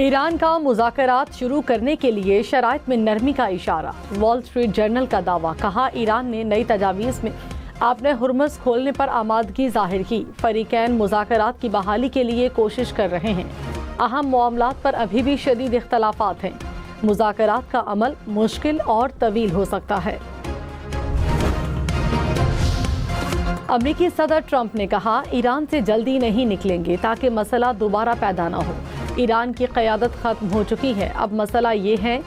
ایران کا مذاکرات شروع کرنے کے لیے شرائط میں نرمی کا اشارہ، وال اسٹریٹ جرنل کا دعویٰ، کہا ایران نے نئی تجاویز میں اپنے ہرمز کھولنے پر آمادگی ظاہر کی، فریقین مذاکرات کی بحالی کے لیے کوشش کر رہے ہیں، اہم معاملات پر ابھی بھی شدید اختلافات ہیں، مذاکرات کا عمل مشکل اور طویل ہو سکتا ہے۔ امریکی صدر ٹرمپ نے کہا ایران سے جلدی نہیں نکلیں گے تاکہ مسئلہ دوبارہ پیدا نہ ہو، ایران کی قیادت ختم ہو چکی ہے، اب مسئلہ یہ ہے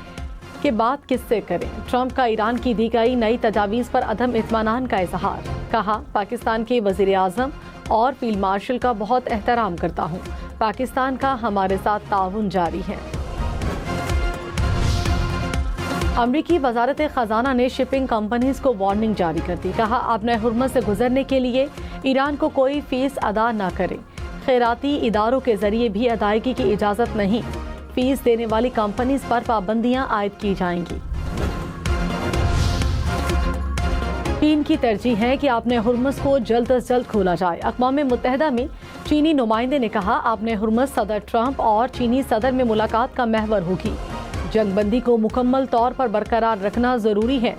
کہ بات کس سے کریں۔ ٹرمپ کا ایران کی دی گئی نئی تجاویز پر عدم اطمینان کا اظہار، کہا پاکستان کے وزیر اعظم اور فیلڈ مارشل کا بہت احترام کرتا ہوں، پاکستان کا ہمارے ساتھ تعاون جاری ہے۔ امریکی وزارت خزانہ نے شپنگ کمپنیز کو وارننگ جاری کر دی، کہا اپنے ہرمز سے گزرنے کے لیے ایران کو کوئی فیس ادا نہ کرے، خیراتی اداروں کے ذریعے بھی ادائیگی کی اجازت نہیں، فیس دینے والی کمپنیز پر پابندیاں عائد کی جائیں گی۔ چین کی ترجیح ہے کہ اپنے ہرمز کو جلد از جلد کھولا جائے۔ اقوام متحدہ میں چینی نمائندے نے کہا اپنے ہرمز صدر ٹرمپ اور چینی صدر میں ملاقات کا محور ہوگی، جنگ بندی کو مکمل طور پر برقرار رکھنا ضروری ہے،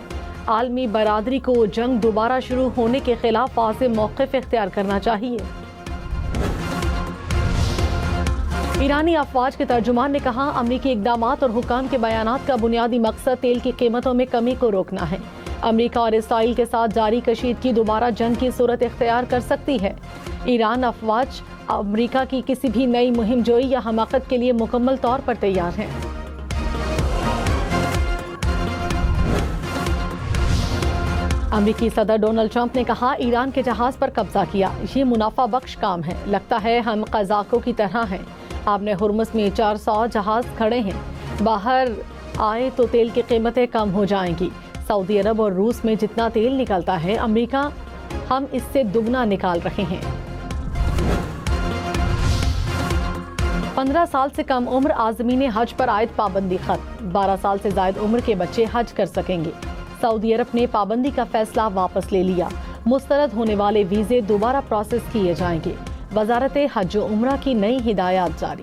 عالمی برادری کو جنگ دوبارہ شروع ہونے کے خلاف واضح موقف اختیار کرنا چاہیے۔ ایرانی افواج کے ترجمان نے کہا امریکی اقدامات اور حکام کے بیانات کا بنیادی مقصد تیل کی قیمتوں میں کمی کو روکنا ہے، امریکہ اور اسرائیل کے ساتھ جاری کشیدگی دوبارہ جنگ کی صورت اختیار کر سکتی ہے۔ ایران افواج امریکہ کی کسی بھی نئی مہم جوئی یا حماقت کے لیے مکمل طور پر تیار ہیں۔ امریکی صدر ڈونلڈ ٹرمپ نے کہا ایران کے جہاز پر قبضہ کیا، یہ منافع بخش کام ہے، لگتا ہے ہم قزاقوں کی طرح ہیں، آپ نے ہرمز میں 400 جہاز کھڑے ہیں، باہر آئے تو تیل کی قیمتیں کم ہو جائیں گی، سعودی عرب اور روس میں جتنا تیل نکلتا ہے امریکہ ہم اس سے دگنا نکال رہے ہیں۔ 15 سال سے کم عمر عازمین حج پر عائد پابندی ختم، 12 سال سے زائد عمر کے بچے حج کر سکیں گے، سعودی عرب نے پابندی کا فیصلہ واپس لے لیا، مسترد ہونے والے ویزے دوبارہ پروسیس کیے جائیں گے، وزارت حج و عمرہ کی نئی ہدایات جاری۔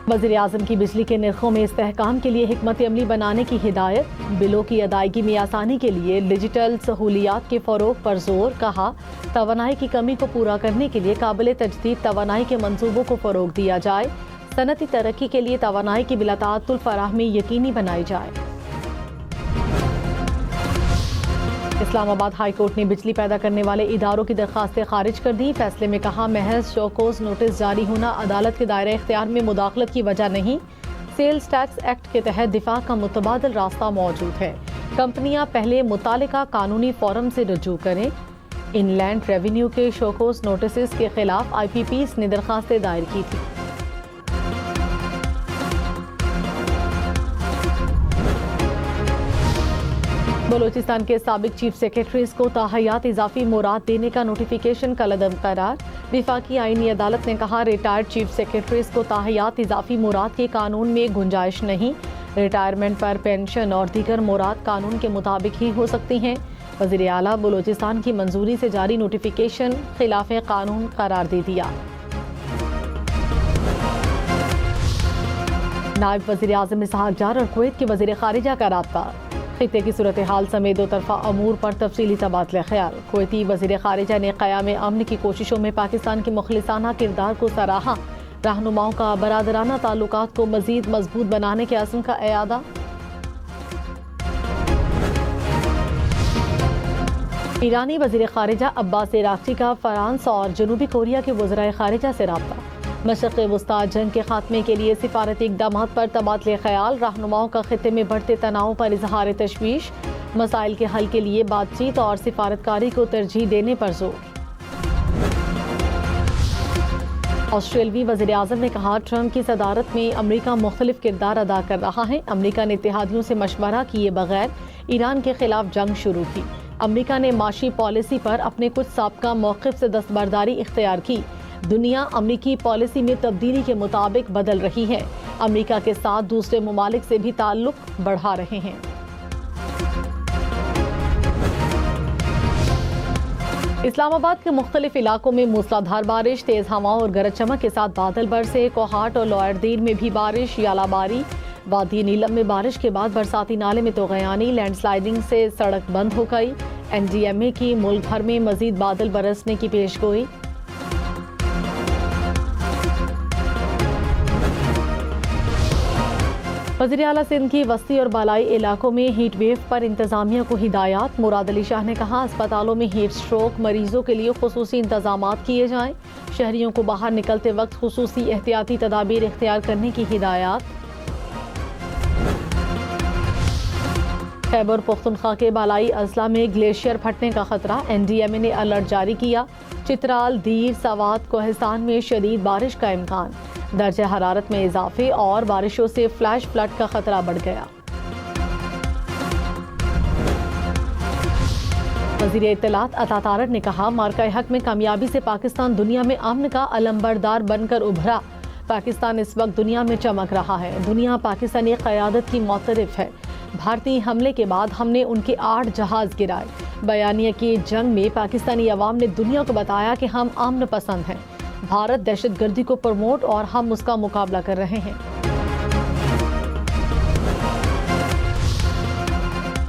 وزیر اعظم کی بجلی کے نرخوں میں استحکام کے لیے حکمت عملی بنانے کی ہدایت، بلوں کی ادائیگی میں آسانی کے لیے ڈیجیٹل سہولیات کے فروغ پر زور، کہا توانائی کی کمی کو پورا کرنے کے لیے قابل تجدید توانائی کے منصوبوں کو فروغ دیا جائے، صنعتی ترقی کے لیے توانائی کی بلا تعطل فراہمی یقینی بنائی جائے۔ اسلام آباد ہائی کورٹ نے بجلی پیدا کرنے والے اداروں کی درخواستیں خارج کر دی، فیصلے میں کہا محض شوکوز نوٹس جاری ہونا عدالت کے دائرہ اختیار میں مداخلت کی وجہ نہیں، سیلز ٹیکس ایکٹ کے تحت دفاع کا متبادل راستہ موجود ہے، کمپنیاں پہلے متعلقہ قانونی فورم سے رجوع کریں۔ ان لینڈ ریونیو کے شوکوز نوٹسز کے خلاف آئی پی پیز نے درخواستیں دائر کی تھی۔ بلوچستان کے سابق چیف سیکرٹریز کو تاحیات اضافی مورات دینے کا نوٹیفیکیشن کالعدم قرار، وفاقی آئینی عدالت نے کہا ریٹائرڈ چیف سیکرٹریز کو تاحیات اضافی مورات کے قانون میں گنجائش نہیں، ریٹائرمنٹ پر پینشن اور دیگر مورات قانون کے مطابق ہی ہو سکتی ہیں، وزیر اعلیٰ بلوچستان کی منظوری سے جاری نوٹیفیکیشن خلاف قانون قرار دے دیا۔ نائب وزیر اعظم اسحاق ڈار اور کویت کے وزیر خارجہ کا رابطہ، خطے کی صورتحال سمیت دو طرفہ امور پر تفصیلی تبادلہ خیال، کویتی وزیر خارجہ نے قیام امن کی کوششوں میں پاکستان کے مخلصانہ کردار کو سراہا، رہنماؤں کا برادرانہ تعلقات کو مزید مضبوط بنانے کے عزم کا اعادہ۔ ایرانی وزیر خارجہ عباس عراقچی کا فرانس اور جنوبی کوریا کے وزرائے خارجہ سے رابطہ، مشرق وسطی جنگ کے خاتمے کے لیے سفارتی اقدامات پر تبادلہ خیال، رہنماؤں کا خطے میں بڑھتے تناؤ پر اظہار تشویش، مسائل کے حل کے لیے بات چیت اور سفارتکاری کو ترجیح دینے پر زور۔ آسٹریلوی وزیر اعظم نے کہا ٹرمپ کی صدارت میں امریکہ مختلف کردار ادا کر رہا ہے، امریکہ نے اتحادیوں سے مشورہ کیے بغیر ایران کے خلاف جنگ شروع کی، امریکہ نے معاشی پالیسی پر اپنے کچھ سابقہ موقف سے دستبرداری اختیار کی، دنیا امریکی پالیسی میں تبدیلی کے مطابق بدل رہی ہے، امریکہ کے ساتھ دوسرے ممالک سے بھی تعلق بڑھا رہے ہیں۔ اسلام آباد کے مختلف علاقوں میں موسلادھار بارش، تیز ہواؤں اور گرج چمک کے ساتھ بادل برسے۔ کوہاٹ اور لوئر دیر میں بھی بارش، یالہ باری، وادی نیلم میں بارش کے بعد برساتی نالے میں طغیانی، لینڈ سلائیڈنگ سے سڑک بند ہو گئی۔ NDMA کی ملک بھر میں مزید بادل برسنے کی پیش گوئی۔ وزیر اعلیٰ سندھ کی وسطی اور بالائی علاقوں میں ہیٹ ویو پر انتظامیہ کو ہدایات۔ مراد علی شاہ نے کہا اسپتالوں میں ہیٹ اسٹروک مریضوں کے لیے خصوصی انتظامات کیے جائیں، شہریوں کو باہر نکلتے وقت خصوصی احتیاطی تدابیر اختیار کرنے کی ہدایات۔ خیبر پختونخوا کے بالائی اضلاع میں گلیشیئر پھٹنے کا خطرہ، NDMA نے الرٹ جاری کیا۔ چترال، دیر، سوات، کوہستان میں شدید بارش کا امکان، درجہ حرارت میں اضافے اور بارشوں سے فلیش فلڈ کا خطرہ بڑھ گیا۔ وزیر اطلاعات عطا تارڑ نے کہا مارکہ حق میں کامیابی سے پاکستان دنیا میں امن کا علمبردار بن کر ابھرا۔ پاکستان اس وقت دنیا میں چمک رہا ہے، دنیا پاکستانی قیادت کی معترف ہے۔ بھارتی حملے کے بعد ہم نے ان کے 8 جہاز گرائے۔ بیانیہ کی جنگ میں پاکستانی عوام نے دنیا کو بتایا کہ ہم امن پسند ہیں۔ بھارت دہشت گردی کو پروموٹ اور ہم اس کا مقابلہ کر رہے ہیں۔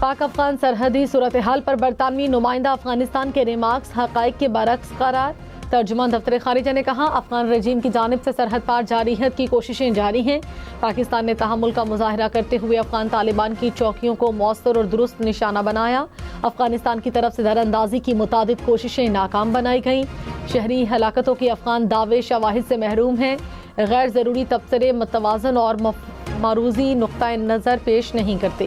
پاک افغان سرحدی صورتحال پر برطانوی نمائندہ افغانستان کے ریمارکس حقائق کے برعکس قرار۔ ترجمان دفتر خارجہ نے کہا افغان رجیم کی جانب سے سرحد پار جارحیت کی کوششیں جاری ہیں۔ پاکستان نے تحمل کا مظاہرہ کرتے ہوئے افغان طالبان کی چوکیوں کو مؤثر اور درست نشانہ بنایا۔ افغانستان کی طرف سے در اندازی کی متعدد کوششیں ناکام بنائی گئیں۔ شہری ہلاکتوں کے افغان دعوے شواہد سے محروم ہیں۔ غیر ضروری تبصرے متوازن اور معروضی نقطۂ نظر پیش نہیں کرتے۔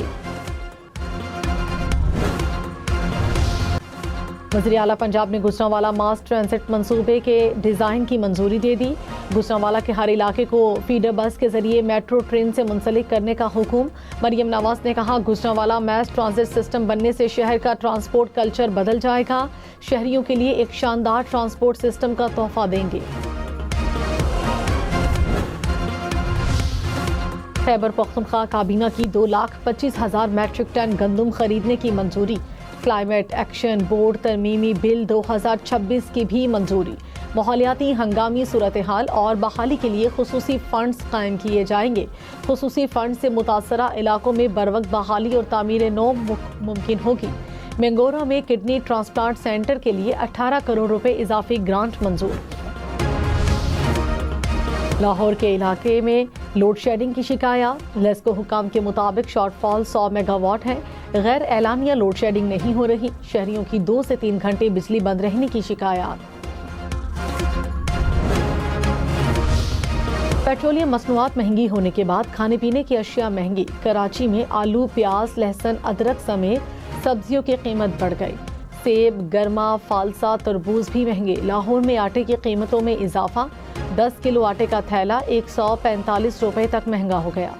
وزیر اعلیٰ پنجاب نے گجرانوالہ ماس ٹرانزٹ منصوبے کے ڈیزائن کی منظوری دے دی۔ گجرانوالہ کے ہر علاقے کو فیڈر بس کے ذریعے میٹرو ٹرین سے منسلک کرنے کا حکم۔ مریم نواز نے کہا گجرانوالہ میس ٹرانزٹ سسٹم بننے سے شہر کا ٹرانسپورٹ کلچر بدل جائے گا، شہریوں کے لیے ایک شاندار ٹرانسپورٹ سسٹم کا تحفہ دیں گے۔ خیبر پختونخوا کابینہ کی 2,25,000 میٹرک ٹن گندم خریدنے کی منظوری۔ کلائمیٹ ایکشن بورڈ ترمیمی بل 2026 کی بھی منظوری۔ ماحولیاتی ہنگامی صورتحال اور بحالی کے لیے خصوصی فنڈز قائم کیے جائیں گے۔ خصوصی فنڈ سے متاثرہ علاقوں میں بروقت بحالی اور تعمیر نو ممکن ہوگی۔ مینگورہ میں کڈنی ٹرانسپلانٹ سینٹر کے لیے 18 کروڑ روپے اضافی گرانٹ منظور۔ لاہور کے علاقے میں لوڈ شیڈنگ کی شکایات۔ لیسکو حکام کے مطابق شارٹ فال 100 میگا واٹ ہے، غیر اعلانیہ لوڈ شیڈنگ نہیں ہو رہی، شہریوں کی 2 سے 3 گھنٹے بجلی بند رہنے کی شکایات۔ پیٹرولیم مصنوعات مہنگی ہونے کے بعد کھانے پینے کی اشیاء مہنگی۔ کراچی میں آلو، پیاز، لہسن، ادرک سمیت سبزیوں کی قیمت بڑھ گئی۔ سیب، گرما، فالسا، تربوز بھی مہنگے۔ لاہور میں آٹے کی قیمتوں میں اضافہ، 10 کلو آٹے کا تھیلا 145 روپے تک مہنگا ہو گیا۔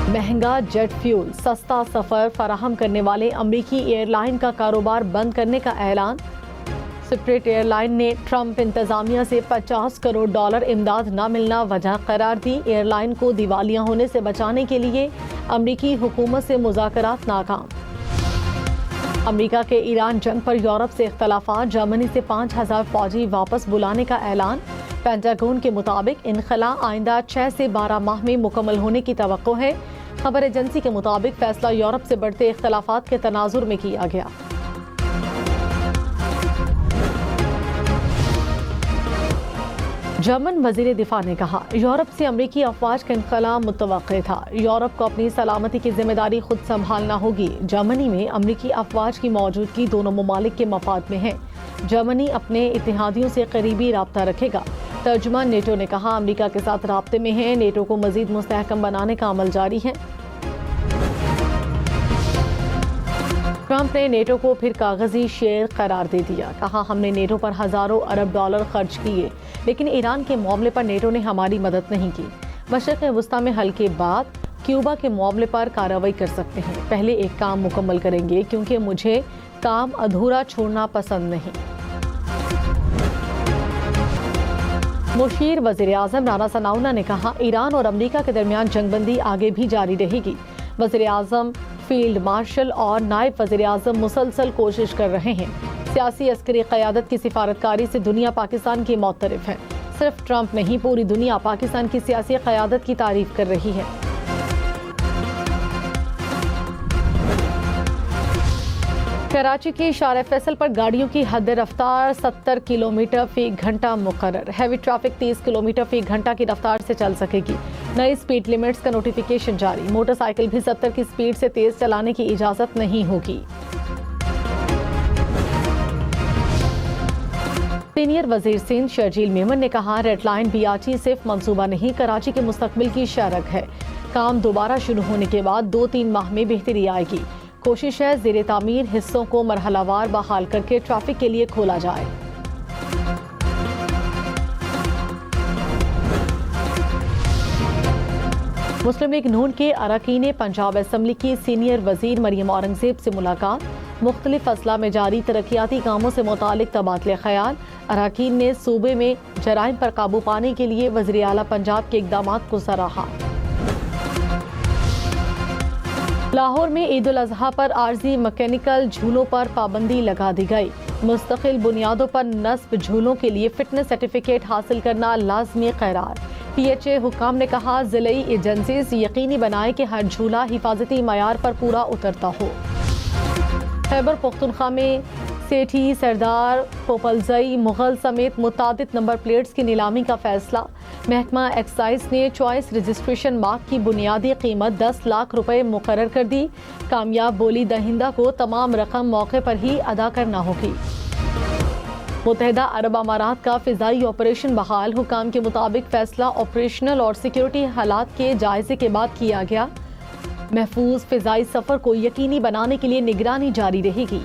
مہنگا جیٹ فیول، سستا سفر فراہم کرنے والے امریکی ایئر لائن کا کاروبار بند کرنے کا اعلان۔ سپرٹ ایئر لائن نے ٹرمپ انتظامیہ سے $50 کروڑ امداد نہ ملنا وجہ قرار دی۔ ایئر لائن کو دیوالیہ ہونے سے بچانے کے لیے امریکی حکومت سے مذاکرات ناکام۔ امریکہ کے ایران جنگ پر یورپ سے اختلافات، جرمنی سے 5,000 فوجی واپس بلانے کا اعلان۔ پینٹاگون کے مطابق انخلاء آئندہ 6 سے 12 ماہ میں مکمل ہونے کی توقع ہے۔ خبر ایجنسی کے مطابق فیصلہ یورپ سے بڑھتے اختلافات کے تناظر میں کیا گیا۔ جرمن وزیر دفاع نے کہا یورپ سے امریکی افواج کا انخلاء متوقع تھا، یورپ کو اپنی سلامتی کی ذمہ داری خود سنبھالنا ہوگی۔ جرمنی میں امریکی افواج کی موجودگی دونوں ممالک کے مفاد میں ہے، جرمنی اپنے اتحادیوں سے قریبی رابطہ رکھے گا۔ ترجمان نیٹو نے کہا امریکہ کے ساتھ رابطے میں ہے، نیٹو کو مزید مستحکم بنانے کا عمل جاری ہے۔ ٹرمپ نے نیٹو کو پھر کاغذی شیر قرار دے دیا، کہا ہم نے نیٹو پر ہزاروں ارب ڈالر خرچ کیے لیکن ایران کے معاملے پر نیٹو نے ہماری مدد نہیں کی۔ مشرق وسطیٰ میں حل کے بعد کیوبا کے معاملے پر کارروائی کر سکتے ہیں، پہلے ایک کام مکمل کریں گے کیونکہ مجھے کام ادھورا چھوڑنا پسند نہیں۔ مشیر وزیر اعظم رانا ثناءاللہ نے کہا ایران اور امریکہ کے درمیان جنگ بندی آگے بھی جاری رہے گی۔ وزیر اعظم، فیلڈ مارشل اور نائب وزیر اعظم مسلسل کوشش کر رہے ہیں۔ سیاسی عسکری قیادت کی سفارتکاری سے دنیا پاکستان کی معترف ہے۔ صرف ٹرمپ نہیں، پوری دنیا پاکستان کی سیاسی قیادت کی تعریف کر رہی ہے۔ کراچی کے شارع فیصل پر گاڑیوں کی حد رفتار 70 کلومیٹر فی گھنٹہ مقرر۔ ہیوی ٹریفک 30 کلومیٹر فی گھنٹہ کی رفتار سے چل سکے گی۔ نئی سپیڈ لیمٹس کا نوٹیفیکیشن جاری۔ موٹر سائیکل بھی 70 کی سپیڈ سے تیز چلانے کی اجازت نہیں ہوگی۔ سینئر وزیر سندھ شرجیل میمن نے کہا، ریڈ لائن BRT صرف منصوبہ نہیں، کراچی کے مستقبل کی شرح ہے۔ کام دوبارہ شروع ہونے کے بعد 2-3 ماہ میں بہتری آئے گی۔ کوشش ہے زیر تعمیر حصوں کو مرحلہ وار بحال کر کے ٹریفک کے لیے کھولا جائے۔ مسلم لیگ نون کے اراکین پنجاب اسمبلی کی سینئر وزیر مریم اورنگزیب سے ملاقات۔ مختلف اضلاع میں جاری ترقیاتی کاموں سے متعلق تبادلہ خیال۔ اراکین نے صوبے میں جرائم پر قابو پانے کے لیے وزیر اعلیٰ پنجاب کے اقدامات کو سراہا۔ لاہور میں عید الاضحیٰ پر عارضی مکینیکل جھولوں پر پابندی لگا دی گئی۔ مستقل بنیادوں پر نصب جھولوں کے لیے فٹنس سرٹیفکیٹ حاصل کرنا لازمی قرار۔ PHA حکام نے کہا، ضلعی ایجنسیز یقینی بنائے کہ ہر جھولا حفاظتی معیار پر پورا اترتا ہو۔ خیبر پختونخوا میں سیٹھی، سردار، پوپلزئی، مغل سمیت متعدد نمبر پلیٹس کی نیلامی کا فیصلہ۔ محکمہ ایکسائز نے چوائس رجسٹریشن مارک کی بنیادی قیمت 10 لاکھ روپے مقرر کر دی۔ کامیاب بولی دہندہ کو تمام رقم موقع پر ہی ادا کرنا ہوگی۔ متحدہ عرب امارات کا فضائی آپریشن بحال۔ حکام کے مطابق فیصلہ آپریشنل اور سیکیورٹی حالات کے جائزے کے بعد کیا گیا۔ محفوظ فضائی سفر کو یقینی بنانے کے لیے نگرانی جاری رہے گی۔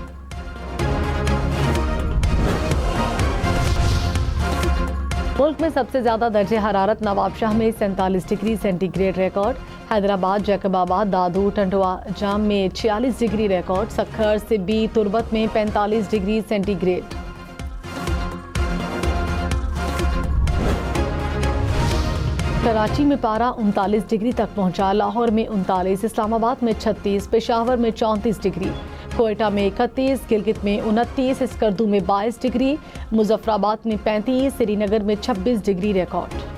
ملک میں سب سے زیادہ درجہ حرارت نواب شاہ میں 47 degree centigrade record. Hyderabad, Jacobabad, Dadu, ٹنڈوا جام میں 46 ڈگری ریکارڈ۔ سکھر، سبی، تربت میں 45 ڈگری سینٹی گریڈ۔ کراچی میں پارہ 39 ڈگری تک پہنچا۔ لاہور میں 39، اسلام آباد میں 36، پشاور میں 34 ڈگری، کوئٹہ میں 31، گلگت میں 29، اسکردو میں 22 ڈگری، مظفر آباد میں 35، سری نگر میں 26 ڈگری ریکارڈ۔